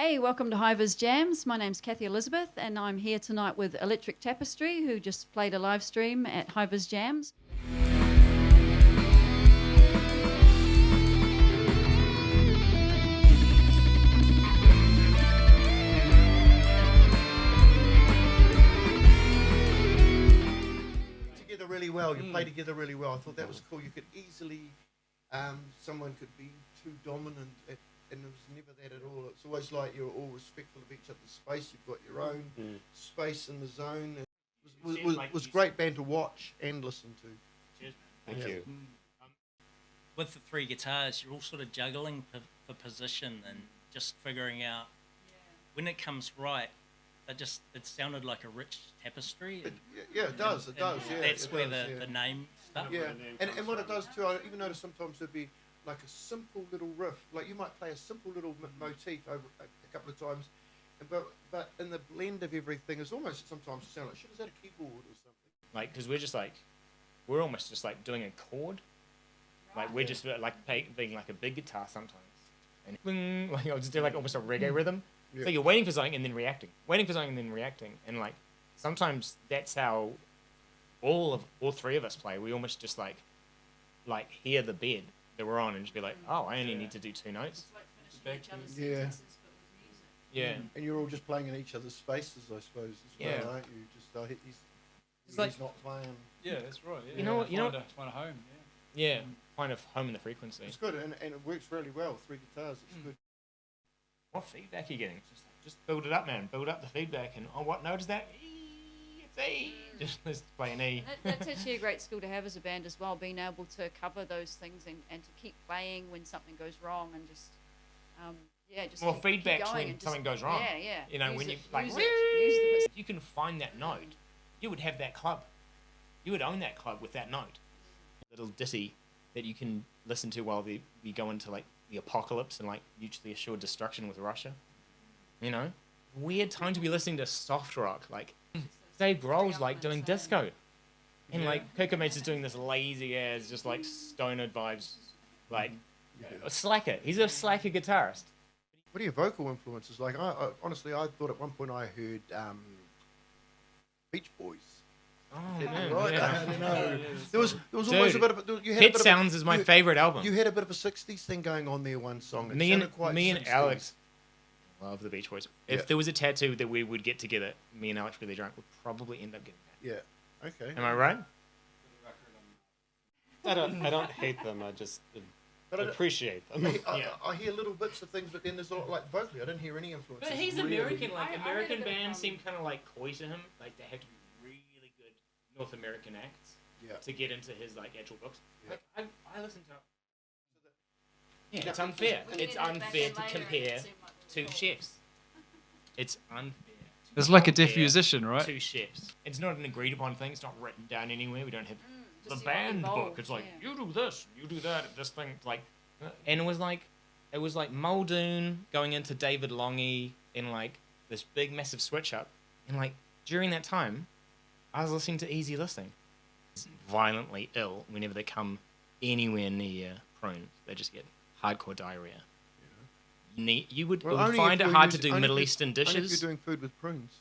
Hey, welcome to HiViZ Jams. My name's Cathy Elizabeth, and I'm here tonight with Electric Tapestry, who just played a live stream at HiViZ Jams. Together really well. You play together really well. I thought that was cool. You could easily, someone could be too dominant and it was never that at all. It's always like you're all respectful of each other's space. You've got your own space in the zone. It was great band to watch and listen to. Cheers, man. Thank you. With the three guitars, you're all sort of juggling for position and just figuring out when it comes right. It sounded like a rich tapestry. It does. That's where the name stuck. Yeah, and what it does too, I even notice sometimes there'd be like a simple little riff, like you might play a simple little motif over a couple of times, but in the blend of everything, it's almost sometimes sound like, shit, is that a keyboard or something? Like, because we're almost just like doing a chord. Like, we're just like being like a big guitar sometimes. And bing, like, I'll just do like almost a reggae rhythm. Yeah. So you're waiting for something and then reacting. And like, sometimes that's how all three of us play. We almost just like hear the bed that we're on and just be like, oh, I only need to do two notes. It's like finishing each other's sentences, but with music. Yeah. And you're all just playing in each other's spaces, I suppose, as well, aren't you? Just he's not playing. Yeah, that's right. Yeah. You know what? Find a home. Yeah. Find a home in the frequency. It's good, and it works really well. Three guitars, it's good. What feedback are you getting? Just build it up, man. Build up the feedback. And what note is that? E. It's E. Just let's play an E. That's actually a great skill to have as a band as well, being able to cover those things and to keep playing when something goes wrong and just feedback's keep when and something goes wrong. Yeah. You know, when you like, use it. if you can find that note, you would have that club. You would own that club with that note. Little ditty that you can listen to while we go into like the apocalypse and like mutually assured destruction with Russia. You know, weird time to be listening to soft rock. Like Dave Grohl's like doing disco, and like Kirkmates is doing this lazy ass, just like stoner vibes. Like a slacker. He's a slacker guitarist. What are your vocal influences like? I honestly, I thought at one point I heard Beach Boys. Oh man, right? yeah. I don't know. There was Dude, almost a bit of you had Pet a bit Sounds of is my favorite album. You had a bit of a '60s thing going on there. One song. Me and 60s. Alex love the Beach Boys. If there was a tattoo that we would get together, me and Alex really drunk would probably end up getting that. Yeah. Okay. Am I right? I don't hate them. I just appreciate them. I hear little bits of things, but then there's a lot, like vocally, I didn't hear any influences. But he's really. American. Like I American heard a bit bands of seem kind of like coy to him. Like they have to be really good North American acts to get into his like actual books. Yeah. Like I listen to. Yeah, it's unfair. It's unfair to compare two chefs. It's unfair. It's like a deaf musician, right? Two chefs. It's not an agreed upon thing. It's not written down anywhere. We don't have the just band involved, book. It's like you do this, you do that. This thing, like, and it was like Muldoon going into David Longy in like this big massive switch up, and like during that time, I was listening to Easy Listening. It's violently ill whenever they come anywhere near prunes. They just get hardcore diarrhea. You would find it hard to do Middle Eastern dishes. Only if you're doing food with prunes.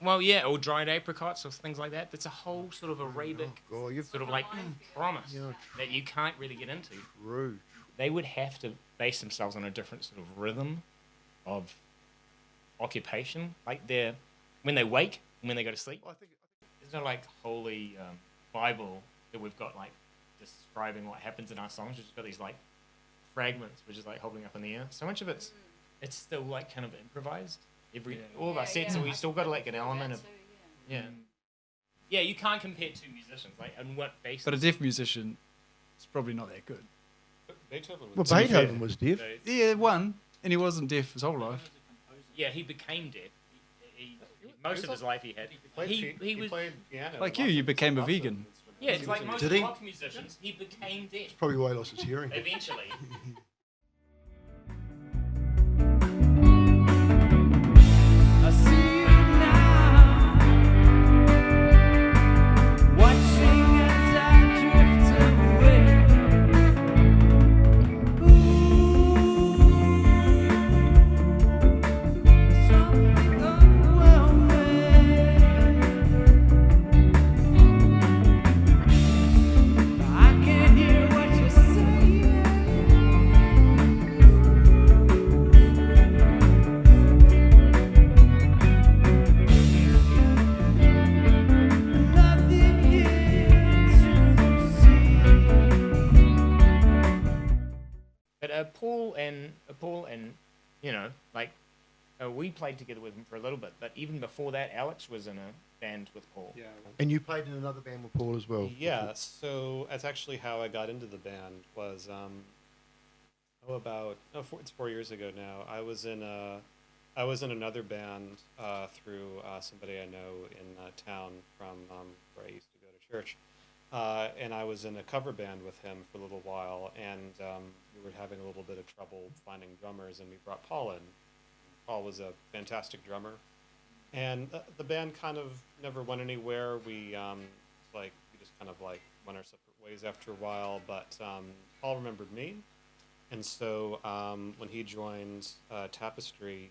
Well, yeah, or dried apricots or things like that. That's a whole sort of Arabic sort of like promise that you can't really get into. True. They would have to base themselves on a different sort of rhythm of occupation. Like when they wake and when they go to sleep. Well, I think There's no like holy Bible that we've got like describing what happens in our songs. We've just got these like fragments which is like holding up in the air. So much of it's still like kind of improvised. All of our sets, so we still got like an element of yeah. You can't compare two musicians like on what basis. But a deaf musician is probably not that good. Beethoven was deaf. Yeah, one, and he wasn't deaf his whole life. Yeah, he became deaf. Most of his life he had. He was played piano. Like you became a vegan. Yeah, it's like most rock musicians. He became deaf Probably why he lost his hearing. eventually. I see you now, watching as I drift away. Ooh, Paul and you know, like we played together with him for a little bit, but even before that, Alex was in a band with Paul. Yeah. And you played in another band with Paul as well. Yeah, so that's actually how I got into the band. Was it's 4 years ago now. I was in another band through somebody I know in town from where I used to go to church, and I was in a cover band with him for a little while, and we were having a little bit of trouble finding drummers, and we brought Paul in. Paul was a fantastic drummer, and the band kind of never went anywhere. We just kind of like went our separate ways after a while. But Paul remembered me, and so when he joined Tapestry,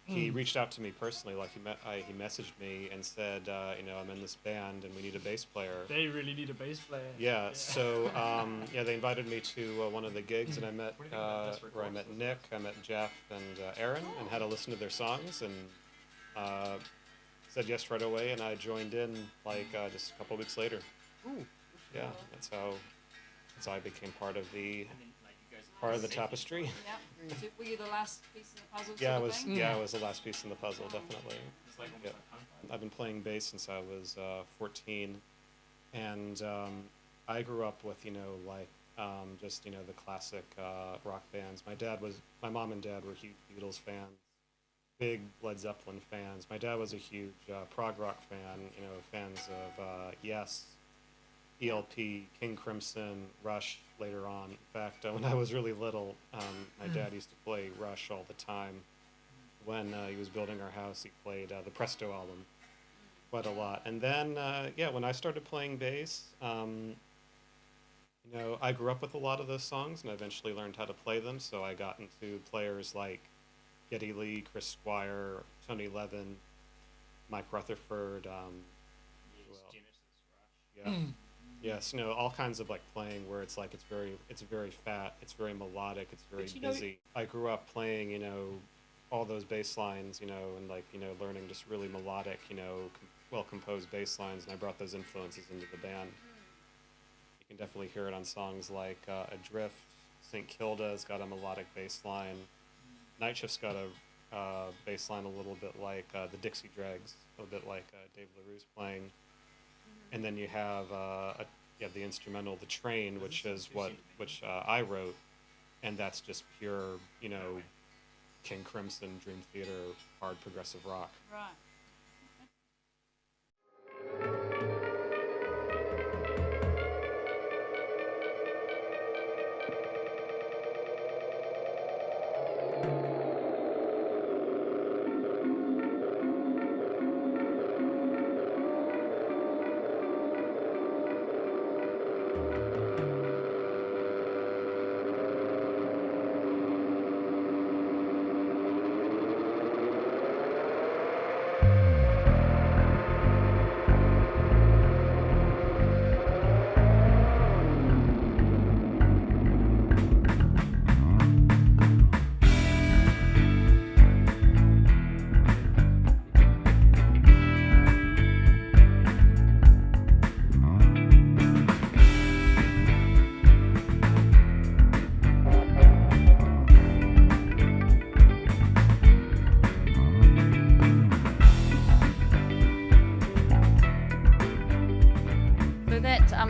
he reached out to me personally. Like he messaged me and said, I'm in this band and we need a bass player. They really need a bass player. Yeah. So they invited me to one of the gigs, and I met Nick, I met Geoff and Aaron, and had to listen to their songs, and said yes right away, and I joined in just a couple weeks later. Ooh. Yeah, that's how I became part of the Tapestry. Yep. So were you the last piece in the puzzle? Yeah, sort of thing? I was the last piece in the puzzle, definitely. Yeah. I've been playing bass since I was 14, and I grew up with the classic rock bands. My mom and dad were huge Beatles fans, big Led Zeppelin fans. My dad was a huge prog rock fan. Fans of Yes, ELP, King Crimson, Rush later on. In fact, when I was really little, my dad used to play Rush all the time. When he was building our house, he played the Presto album quite a lot. And then, when I started playing bass, I grew up with a lot of those songs, and I eventually learned how to play them. So I got into players like Geddy Lee, Chris Squire, Tony Levin, Mike Rutherford. Who else? Yeah. Yes, all kinds of playing where it's very fat, it's very melodic, it's very busy. I grew up playing, all those bass lines, and learning just really melodic, well composed bass lines, and I brought those influences into the band. You can definitely hear it on songs like Adrift. St. Kilda's got a melodic bass line. Night Shift's got a bass line a little bit like the Dixie Dregs, a little bit like Dave LaRue's playing. And then you have the instrumental, The Train, which I wrote, and that's just pure, King Crimson, Dream Theater, hard progressive rock. Right.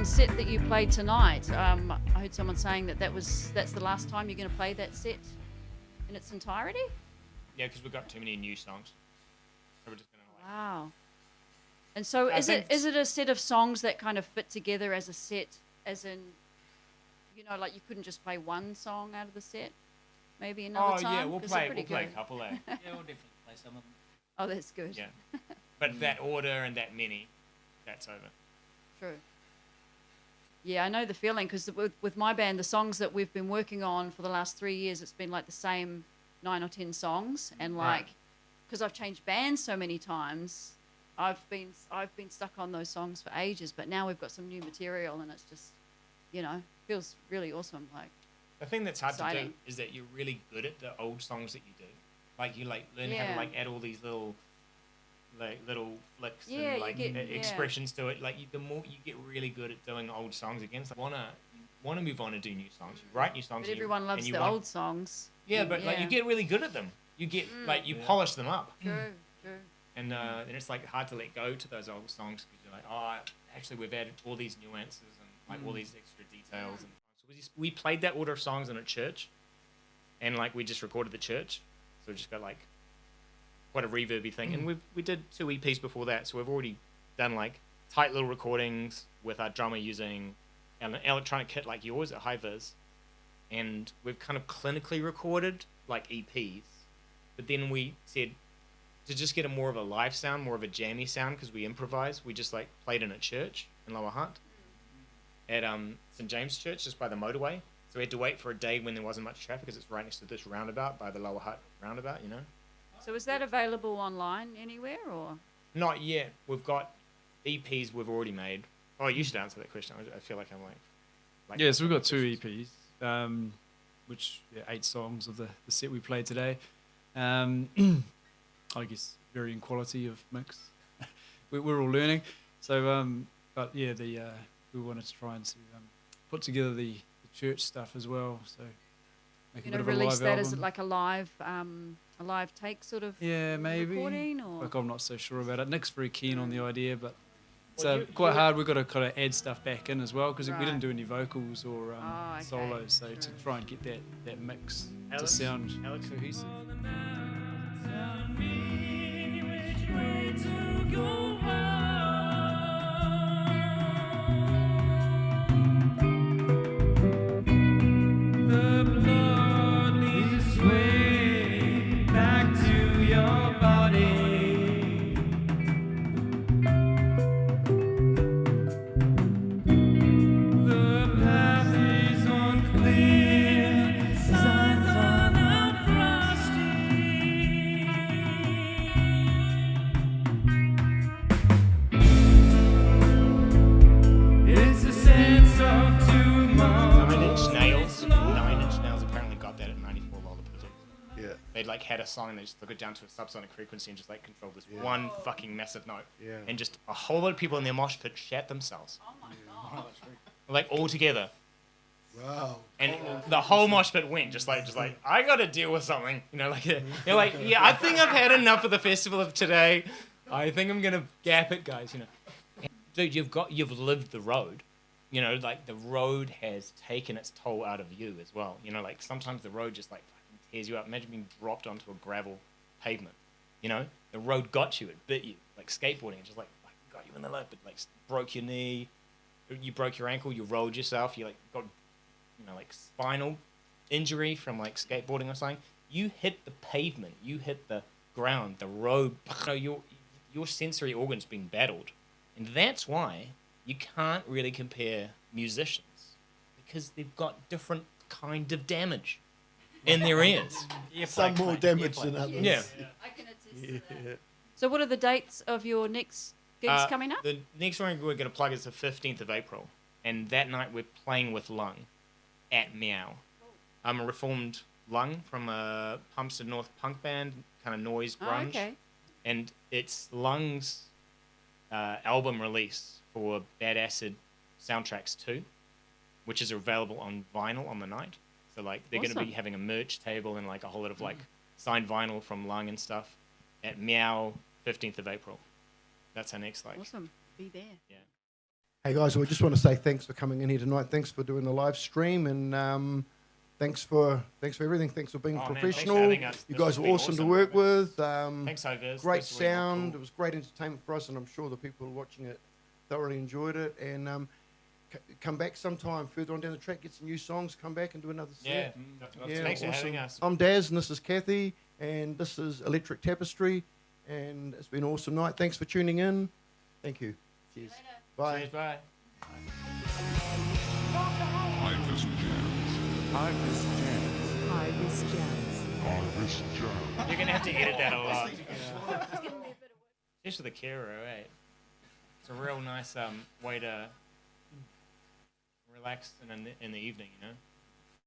Set that you played tonight, I heard someone saying that's the last time you're going to play that set in its entirety? Yeah, because we've got too many new songs. So we're just going to Wow. And so is it a set of songs that kind of fit together as a set, as in, you couldn't just play one song out of the set? Maybe another time? Yeah, we'll 'Cause play they're a pretty couple there. Yeah, we'll definitely play some of them. Oh, that's good. Yeah. But that order and that many, that's over. True. Yeah, I know the feeling, because with my band, the songs that we've been working on for the last 3 years, it's been the same 9 or 10 songs, and because I've changed bands so many times, I've been stuck on those songs for ages. But now we've got some new material, and it's just, feels really awesome. The thing that's hard exciting. to do is that you're really good at the old songs that you do. You learn how to add all these little flicks and expressions to it. The more you get really good at doing old songs again, you want to move on and do new songs. You write new songs. But everyone loves and you the want, old songs. Yeah, but like you get really good at them. You get like you polish them up. True. And it's like hard to let go to those old songs because you're like, oh, actually we've added all these nuances and like all these extra details. And so we played that order of songs in a church, and like we just recorded the church, so we just got like quite a reverby thing. And we did 2 EPs before that, so we've already done like tight little recordings with our drummer using an electronic kit like yours at HiViZ, and we've kind of clinically recorded like EPs, but then we said, to just get a more of a live sound, more of a jammy sound, because we improvise, we just like played in a church in Lower Hutt at St James Church, just by the motorway. So we had to wait for a day when there wasn't much traffic, because it's right next to this roundabout by the Lower Hutt roundabout, you know. So is that available online anywhere or? Not yet. We've got EPs we've already made. Oh, you should answer that question. I feel like I'm like Yeah, so we've got 2 EPs, which 8 songs of the set we played today. I guess varying quality of mix. We're all learning. So, but yeah, we wanted to try and put together the church stuff as well. So make a bit of a release live that album. as like a live take sort of maybe. recording or? Like I'm not so sure about it. Nick's very keen on the idea, but it's Well, quite hard. We've got to kind of add stuff back in as well because we Right. didn't do any vocals or okay. solos. So to True. try and get that mix to Alex? sound Alex? cohesive. Tell me which way to go on. The blood needs to sway back to your body. The path is unclear, signs are now frosty. It's a sense of tomorrow. 9 Inch Nails. 9 Inch Nails apparently got that at 94 Lollapalooza. Yeah. They'd like had a song and they just took it down to a subsonic frequency and just like controlled this one fucking massive note. Yeah. And just a whole lot of people in their mosh pit shat themselves. Oh my god. Like all together. Wow. And the whole mosh pit went just like I gotta deal with something. You know, like you're like, yeah, I think I've had enough of the festival of today. I think I'm gonna gap it, guys, you know. Dude, you've lived the road. You know, like the road has taken its toll out of you as well. You know, like sometimes the road just like fucking tears you up. Imagine being dropped onto a gravel pavement. You know, the road got you, it bit you. Like skateboarding, it just like fucking got you in the lip. It like broke your knee, you broke your ankle, you rolled yourself, you like got, you know, like spinal injury from like skateboarding or something. You hit the pavement, you hit the ground, the road. You know, your sensory organ's been battled. And that's why you can't really compare musicians, because they've got different kind of damage in their ears. Some more damage than others. Yeah. I can attest Yeah. to that. So what are the dates of your next gigs coming up? The next one we're going to plug is the 15th of April. And that night we're playing with Lung at Meow. I'm a reformed Lung from a Pumpstead North punk band, kind of noise grunge. Oh, okay. And it's Lung's album release for Bad Acid Soundtracks 2, which is available on vinyl on the night. So like they're going to be Awesome. having a merch table and like a whole lot of like signed vinyl from Lung and stuff at Meow 15th of April. That's our next like. Awesome. Be there. Yeah. Hey guys, we just want to say thanks for coming in here tonight. Thanks for doing the live stream, and thanks for everything. Thanks for being Oh, man, thanks for professional. having us. You This guys has were been awesome to awesome. work with. Thanks, HiViZ. Great That's really sound. cool. It was great entertainment for us, and I'm sure the people watching it thoroughly enjoyed it. And come back sometime further on down the track, get some new songs, come back and do another Yeah. set. Yeah, thanks for having us. I'm Daz, and this is Cathy, and this is Electric Tapestry, and it's been an awesome night. Thanks for tuning in. Thank you. Cheers. Bye. Cheers, bye. You're going to have to edit that a lot. Just for the carer, right? It's a real nice way to relax in the evening, you know?